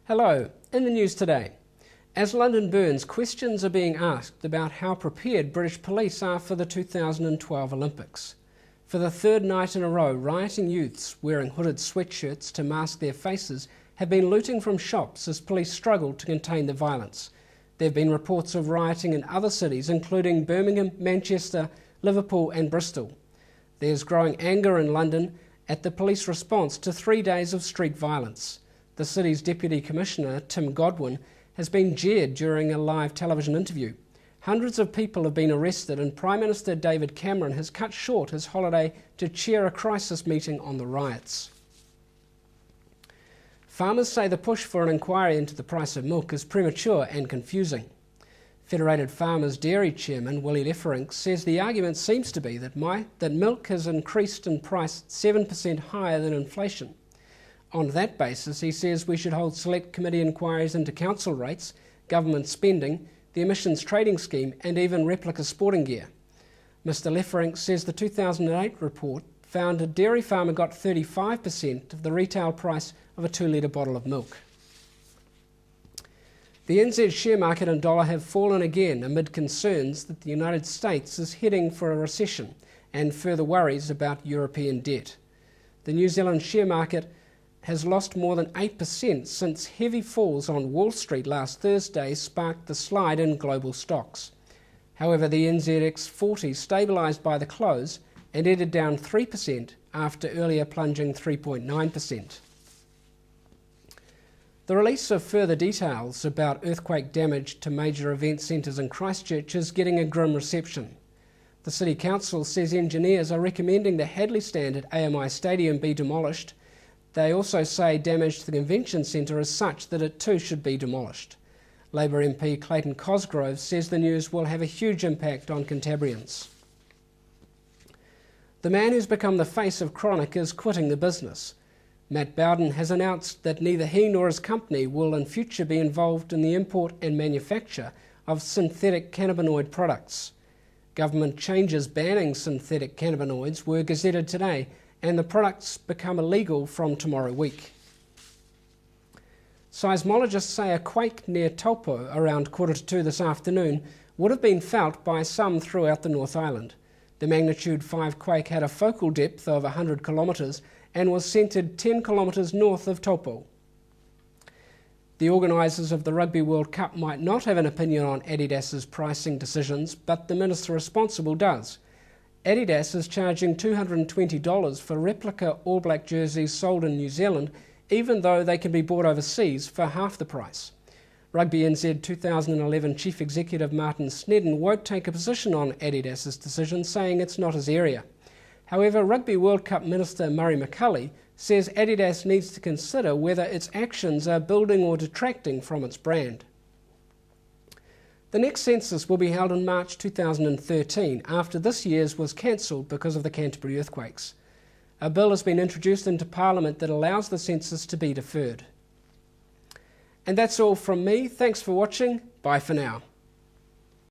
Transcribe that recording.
Hello, in the news today. As London burns, questions are being asked about how prepared British police are for the 2012 Olympics. For the third night in a row, rioting youths wearing hooded sweatshirts to mask their faces have been looting from shops as police struggle to contain the violence. There have been reports of rioting in other cities, including Birmingham, Manchester, Liverpool and Bristol. There's growing anger in London at the police response to 3 days of street violence. The city's Deputy Commissioner, Tim Godwin, has been jeered during a live television interview. Hundreds of people have been arrested and Prime Minister David Cameron has cut short his holiday to chair a crisis meeting on the riots. Farmers say the push for an inquiry into the price of milk is premature and confusing. Federated Farmers Dairy Chairman Willie Lefferink says the argument seems to be that milk has increased in price 7% higher than inflation. On that basis, he says we should hold select committee inquiries into council rates, government spending, the emissions trading scheme and even replica sporting gear. Mr Lefferink says the 2008 report found a dairy farmer got 35% of the retail price of a 2-litre bottle of milk. The NZ share market and dollar have fallen again amid concerns that the United States is heading for a recession and further worries about European debt. The New Zealand share market has lost more than 8% since heavy falls on Wall Street last Thursday sparked the slide in global stocks. However, the NZX 40 stabilised by the close and ended down 3% after earlier plunging 3.9%. The release of further details about earthquake damage to major event centres in Christchurch is getting a grim reception. The City Council says engineers are recommending the Hadley Stand at AMI Stadium be demolished. They also say damage to the convention centre is such that it too should be demolished. Labour MP Clayton Cosgrove says the news will have a huge impact on Cantabrians. The man who's become the face of Chronic is quitting the business. Matt Bodine has announced that neither he nor his company will in future be involved in the import and manufacture of synthetic cannabinoid products. Government changes banning synthetic cannabinoids were gazetted today, and the products become illegal from tomorrow week. Seismologists say a quake near Taupo around 1:45 this afternoon would have been felt by some throughout the North Island. The magnitude 5 quake had a focal depth of 100 kilometres and was centred 10 kilometres north of Taupo. The organisers of the Rugby World Cup might not have an opinion on Adidas's pricing decisions, but the minister responsible does. Adidas is charging $220 for replica All Black jerseys sold in New Zealand, even though they can be bought overseas for half the price. Rugby NZ 2011 Chief Executive Martin Snedden won't take a position on Adidas's decision, saying it's not his area. However, Rugby World Cup Minister Murray McCulley says Adidas needs to consider whether its actions are building or detracting from its brand. The next census will be held in March 2013 after this year's was cancelled because of the Canterbury earthquakes. A bill has been introduced into Parliament that allows the census to be deferred. And that's all from me. Thanks for watching. Bye for now.